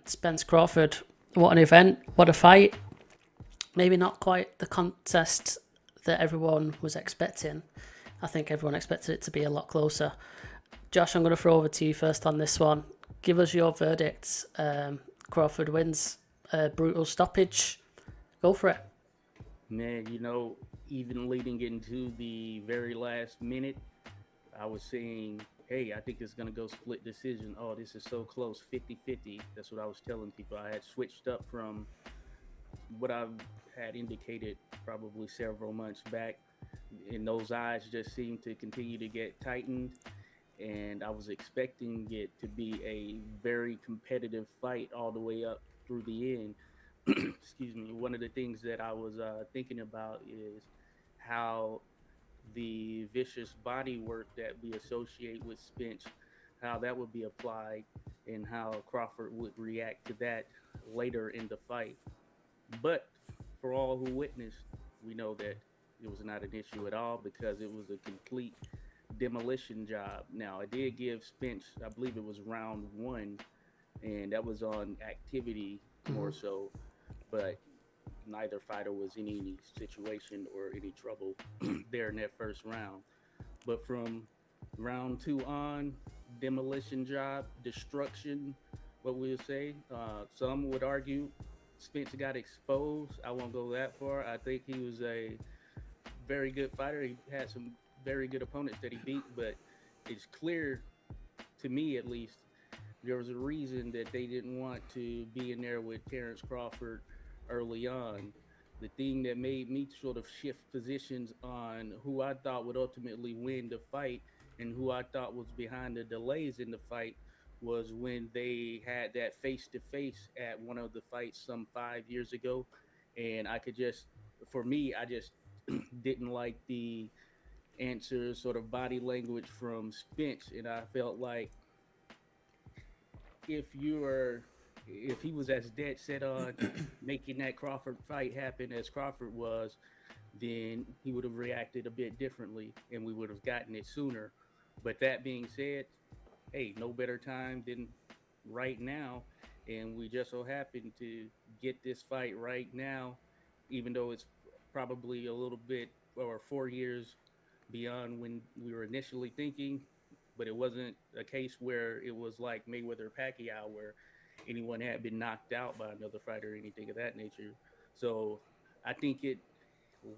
Spence Crawford. What an event! What a fight! Maybe not quite the contest that everyone was expecting. I think everyone expected it to be a lot closer. Josh, I'm going to throw over to you first on this one. Give us your verdict. Crawford wins. Brutal stoppage. Go for it. Man, even leading into the very last minute, I was saying, hey, I think it's going to go split decision. Oh, this is so close, 50-50. That's what I was telling people. I had switched up from what I had indicated probably several months back. And those eyes just seemed to continue to get tightened. And I was expecting it to be a very competitive fight all the way up through the end. Excuse me. One of the things that I was thinking about is how the vicious body work that we associate with Spence, how that would be applied, and how Crawford would react to that later in the fight. But for all who witnessed, we know that it was not an issue at all because it was a complete demolition job. Now, I did give Spence, I believe it was round one, and that was on activity more so, but neither fighter was in any situation or any trouble there in that first round. But from round two on, demolition job, destruction, what we would say. Some would argue Spence got exposed. I won't go that far. I think he was a very good fighter. He had some very good opponents that he beat, but it's clear to me at least there was a reason that they didn't want to be in there with Terence Crawford early on. The thing that made me sort of shift positions on who I thought would ultimately win the fight and who I thought was behind the delays in the fight was when they had that face to face at one of the fights some 5 years ago. And I could just, for me, I just didn't like the answers, sort of body language from Spence. And I felt like if you were if he was as dead set on making that Crawford fight happen as Crawford was, then he would have reacted a bit differently and we would have gotten it sooner. But that being said, hey, no better time than right now. And we just so happen to get this fight right now, even though it's probably a little bit or 4 years beyond when we were initially thinking. But it wasn't a case where it was like Mayweather Pacquiao, where anyone had been knocked out by another fighter or anything of that nature. So I think it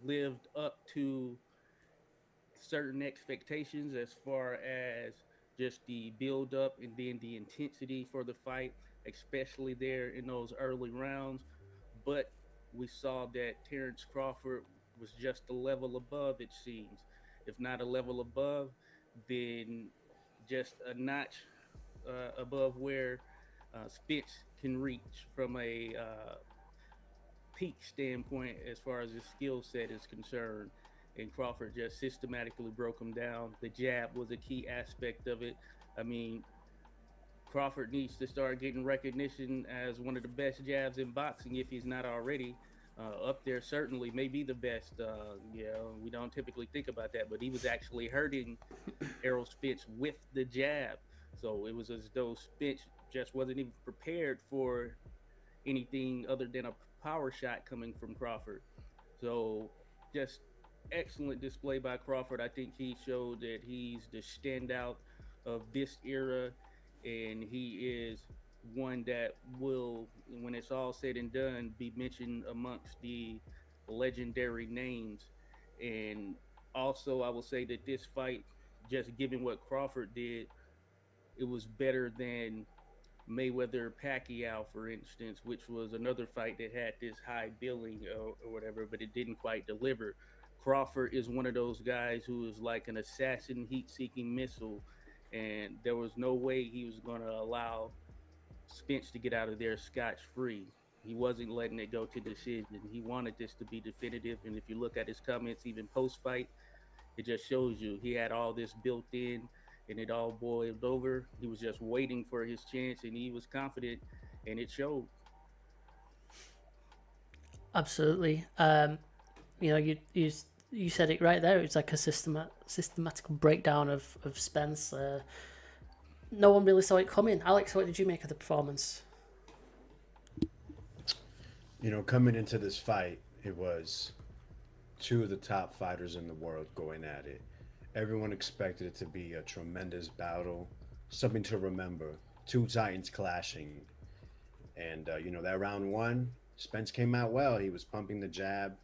lived up to certain expectations as far as just the build up and then the intensity for the fight, especially there in those early rounds. But we saw that Terence Crawford was just a level above, it seems. If not a level above, then just a notch above where Spence can reach from a peak standpoint as far as his skill set is concerned. And Crawford just systematically broke him down. The jab was a key aspect of it. I mean, Crawford needs to start getting recognition as one of the best jabs in boxing if he's not already. Up there, certainly, maybe the best. We don't typically think about that, but he was actually hurting Errol Spence with the jab. So it was as though Spence just wasn't even prepared for anything other than a power shot coming from Crawford. So just excellent display by Crawford. I think he showed that he's the standout of this era, and he is one that will, when it's all said and done, be mentioned amongst the legendary names. And also, I will say that this fight, just given what Crawford did, it was better than Mayweather Pacquiao, for instance, which was another fight that had this high billing or whatever, but it didn't quite deliver. Crawford is one of those guys who is like an assassin heat seeking missile, and there was no way he was going to allow Spence to get out of there scotch free. He wasn't letting it go to decision. He wanted this to be definitive. And if you look at his comments, even post fight, it just shows you he had all this built in and it all boiled over. He was just waiting for his chance and he was confident and it showed. Absolutely. You said it right there. It's like a systematical breakdown of Spence. No one really saw it coming. Alex, what did you make of the performance? Coming into this fight, it was two of the top fighters in the world going at it. Everyone expected it to be a tremendous battle, something to remember. Two titans clashing, and that round one, Spence came out well. He was pumping the jab.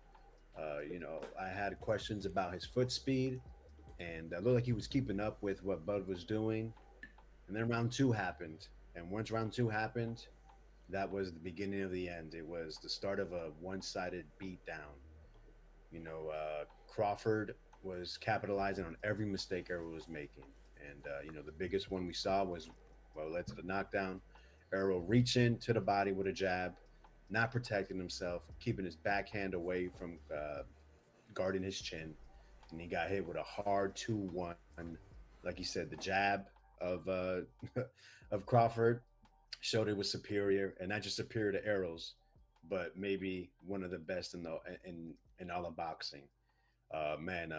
I had questions about his foot speed, and it looked like he was keeping up with what Bud was doing. And then round two happened, and once round two happened, that was the beginning of the end. It was the start of a one-sided beatdown. Crawford was capitalizing on every mistake Errol was making, and the biggest one we saw was led to the knockdown. Errol reaching to the body with a jab, not protecting himself, keeping his backhand away from guarding his chin, and he got hit with a hard 2-1. Like you said, the jab of of Crawford showed it was superior, and not just superior to Errol's, but maybe one of the best in all of boxing. Man,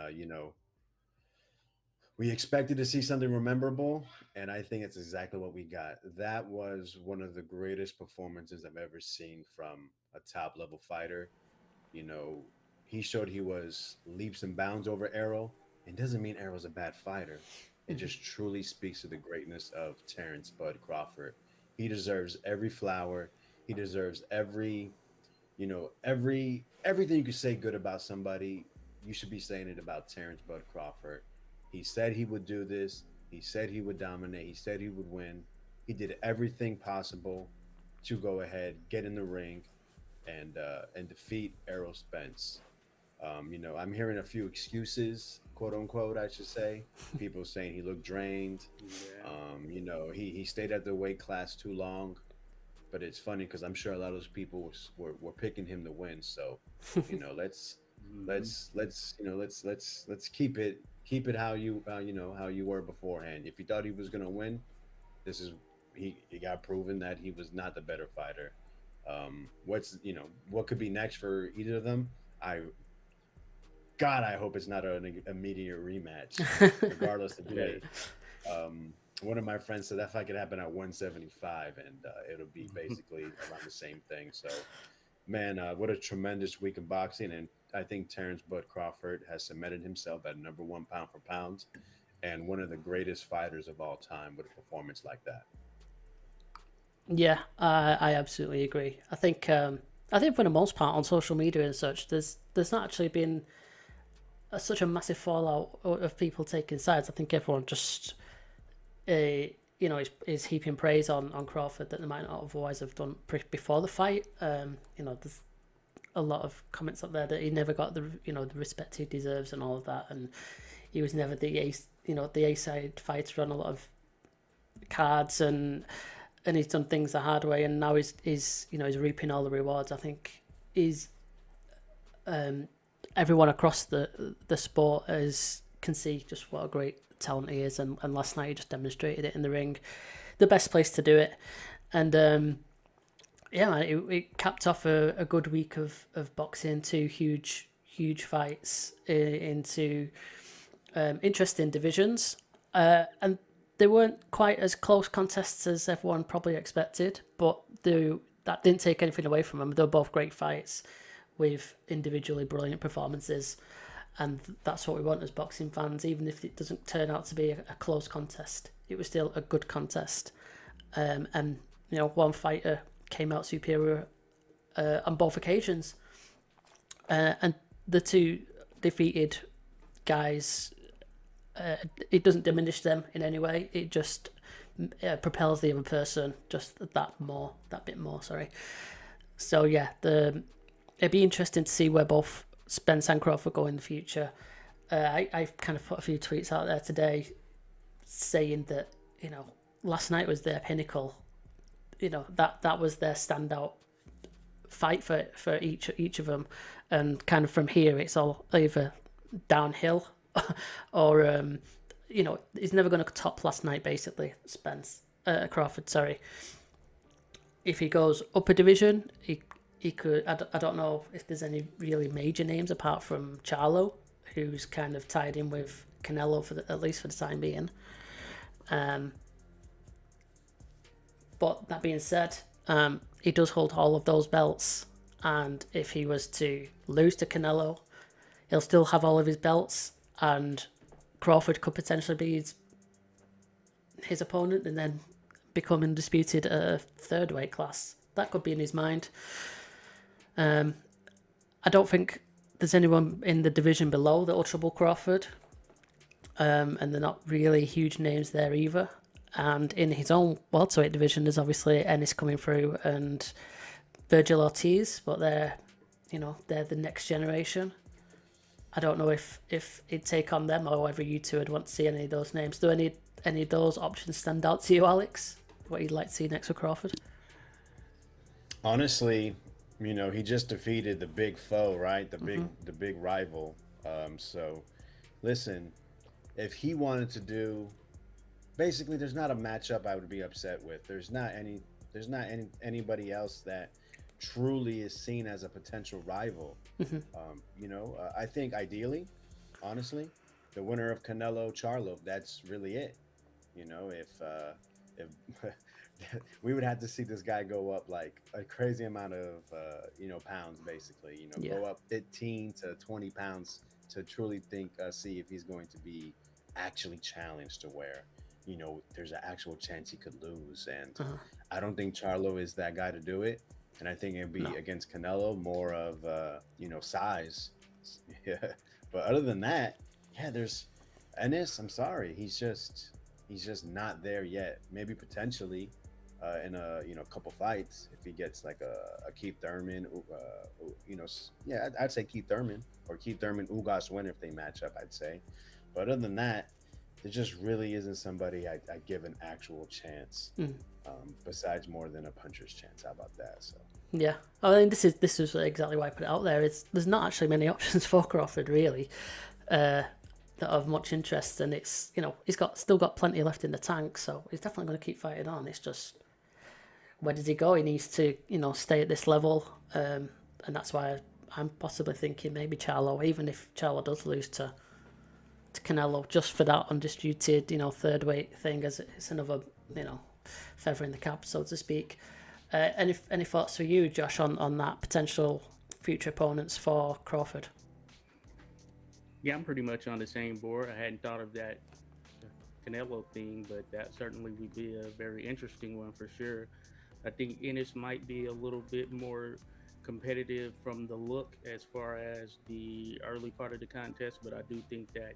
we expected to see something memorable, and I think it's exactly what we got. That was one of the greatest performances I've ever seen from a top level fighter. You know, he showed he was leaps and bounds over Errol. It doesn't mean Errol's a bad fighter. It just truly speaks to the greatness of Terence Bud Crawford. He deserves every flower. He deserves everything you could say good about somebody. You should be saying it about Terence Bud Crawford. He said he would do this. He said he would dominate. He said he would win. He did everything possible to go ahead, get in the ring, and defeat Errol Spence. I'm hearing a few excuses, quote unquote, I should say. People saying he looked drained. Yeah. He stayed at the weight class too long. But it's funny because I'm sure a lot of those people were picking him to win. So, let's Hmm. let's keep it how you were beforehand. If you thought he was gonna win, this is he got proven that he was not the better fighter. What could be next for either of them? I God, I hope it's not an immediate rematch. Regardless of Yeah. weight, one of my friends said that fight could happen at 175, and it'll be basically around the same thing. So, man, what a tremendous week of boxing, and I think Terrence Bud Crawford has cemented himself at number one pound for pound, and one of the greatest fighters of all time with a performance like that. Yeah, I absolutely agree. I think for the most part on social media and such, there's not actually been such a massive fallout of people taking sides. I think everyone just is heaping praise on Crawford that they might not otherwise have done before the fight. There's a lot of comments up there that he never got the respect he deserves and all of that, and he was never the ace, the A side fighter on a lot of cards, and he's done things the hard way, and now he's reaping all the rewards. I think he's everyone across the sport can see just what a great talent he is, and last night he just demonstrated it in the ring, the best place to do it, and yeah, man, it capped off a good week of boxing, two huge fights into interesting divisions, and they weren't quite as close contests as everyone probably expected, but that didn't take anything away from them. They were both great fights with individually brilliant performances, and that's what we want as boxing fans. Even if it doesn't turn out to be a close contest, it was still a good contest, and one fighter came out superior on both occasions, and the two defeated guys, it doesn't diminish them in any way. It just propels the other person just that bit more. Sorry. So yeah, it'd be interesting to see where both Spence and Crawford go in the future. I've kind of put a few tweets out there today saying that last night was their pinnacle. That was their standout fight for each of them, and kind of from here it's all either downhill or he's never going to top last night basically. Crawford, sorry. If he goes up a division, he could. I don't know if there's any really major names apart from Charlo, who's kind of tied in with Canelo at least for the time being. But that being said, he does hold all of those belts, and if he was to lose to Canelo, he'll still have all of his belts, and Crawford could potentially be his opponent and then become undisputed at a third weight class. That could be in his mind. I don't think there's anyone in the division below that will trouble Crawford, and they're not really huge names there either. And in his own welterweight division, there's obviously Ennis coming through and Virgil Ortiz, but they're the next generation. I don't know if he'd take on them or whether you two would want to see any of those names. Do any of those options stand out to you, Alex? What you'd like to see next for Crawford? Honestly, he just defeated the big foe, right? The big rival. So, listen, if he wanted to do, basically, there's not a matchup I would be upset with. There's not anybody else that truly is seen as a potential rival. I think ideally, honestly, the winner of Canelo Charlo, that's really it. If we would have to see this guy go up like a crazy amount of pounds, basically, go up 15 to 20 pounds to truly see if he's going to be actually challenged to where there's an actual chance he could lose. And I don't think Charlo is that guy to do it. And I think it'd be against Canelo more of size. Yeah. But other than that, there's Ennis. I'm sorry, he's just not there yet. Maybe potentially in a couple fights if he gets like a Keith Thurman. I'd say Keith Thurman or Keith Thurman Ugas win if they match up. I'd say. But other than that, there just really isn't somebody I give an actual chance. Besides more than a puncher's chance. How about that? So yeah, I think this is exactly why I put it out there. There's not actually many options for Crawford really that are of much interest, and it's he's still got plenty left in the tank, so he's definitely going to keep fighting on. It's just where does he go? He needs to stay at this level, and that's why I'm possibly thinking maybe Charlo, even if Charlo does lose to Canelo, just for that undisputed third weight thing, as it's another feather in the cap, so to speak. Any thoughts for you, Josh, on that potential future opponents for Crawford? Yeah, I'm pretty much on the same board. I hadn't thought of that Canelo thing, but that certainly would be a very interesting one for sure. I think Ennis might be a little bit more competitive from the look as far as the early part of the contest, but I do think that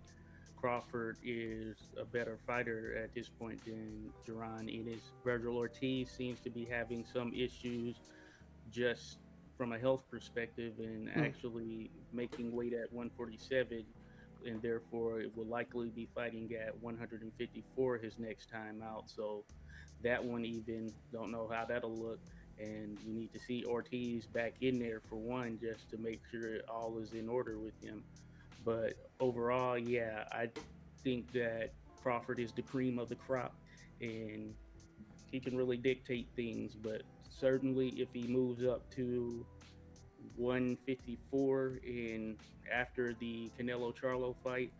Crawford is a better fighter at this point than Jaron Ennis. Virgil Ortiz seems to be having some issues just from a health perspective and actually making weight at 147, and therefore it will likely be fighting at 154 his next time out. So that one even don't know how that'll look. And you need to see Ortiz back in there for one, just to make sure all is in order with him. But overall, I think that Crawford is the cream of the crop, and he can really dictate things. But certainly, if he moves up to 154, and after the Canelo Charlo fight,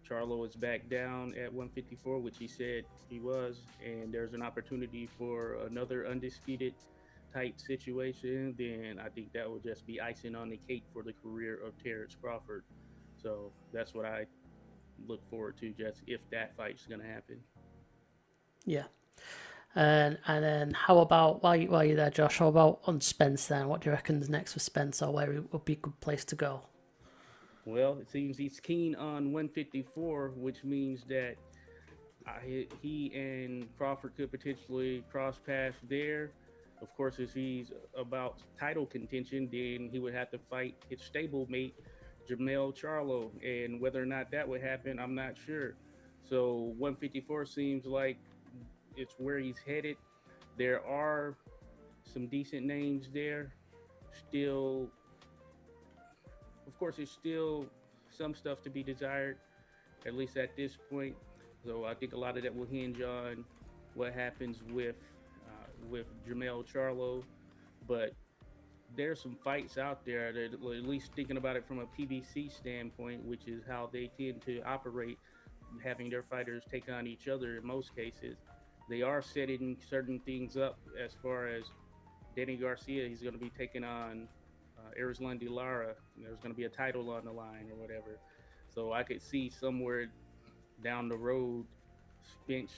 Charlo is back down at 154, which he said he was, and there's an opportunity for another undisputed type situation, then I think that will just be icing on the cake for the career of Terence Crawford. So that's what I look forward to, just if that fight's going to happen. Yeah. And then how about, while you're there, Josh, how about on Spence then? What do you reckon is next for Spence, or where it would be a good place to go? Well, it seems he's keen on 154, which means that he and Crawford could potentially cross paths there. Of course, if he's about title contention, then he would have to fight his stablemate, Jamel Charlo. And whether or not that would happen, I'm not sure. So 154 seems like it's where he's headed. There are some decent names there. Still, of course, there's still some stuff to be desired, at least at this point. So I think a lot of that will hinge on what happens with Jamel Charlo. But there's some fights out there that, at least thinking about it from a PBC standpoint, which is how they tend to operate, having their fighters take on each other in most cases. They are setting certain things up as far as Danny Garcia, he's going to be taking on Arizlan De Lara. There's going to be a title on the line or whatever. So I could see somewhere down the road, Spence,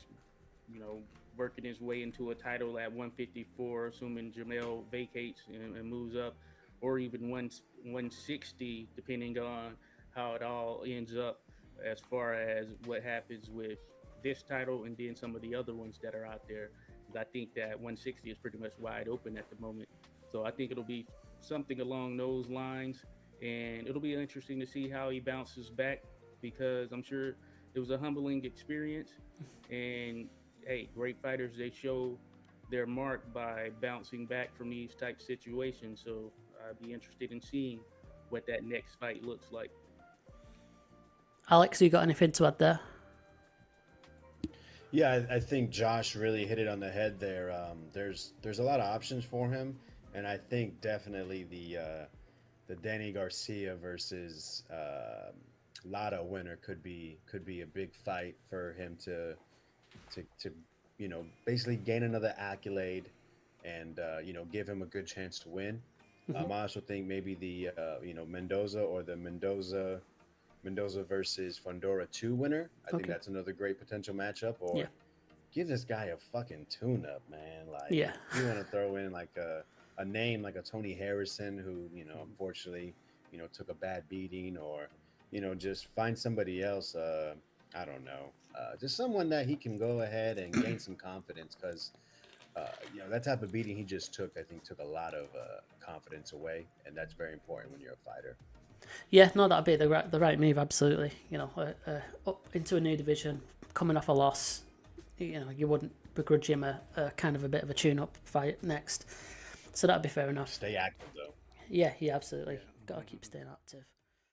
you know, working his way into a title at 154, assuming Jamel vacates and moves up, or even 160, depending on how it all ends up as far as what happens with this title and then some of the other ones that are out there. I think that 160 is pretty much wide open at the moment. So I think it'll be something along those lines. And it'll be interesting to see how he bounces back because I'm sure it was a humbling experience. And hey, great fighters, they show their mark by bouncing back from these type situations. So I'd be interested in seeing what that next fight looks like. Alex, you got anything to add there? Yeah, I think Josh really hit it on the head there. There's a lot of options for him, and I think definitely the Danny Garcia versus Lotto winner could be a big fight for him to basically gain another accolade and give him a good chance to win. I also think maybe the Mendoza or the Mendoza versus Fondora 2 winner. I think that's another great potential matchup. Or give this guy a fucking tune-up, man. Like, you want to throw in like a name like a Tony Harrison who, unfortunately, took a bad beating, or, just find somebody else. I don't know. Just someone that he can go ahead and gain some confidence because, that type of beating he just took, I think, took a lot of confidence away. And that's very important when you're a fighter. Yeah, no, that'd be the right move, absolutely. Up into a new division, coming off a loss, you wouldn't begrudge him a kind of a bit of a tune-up fight next. So that'd be fair enough. Stay active, though. Yeah, absolutely. Got to keep staying active.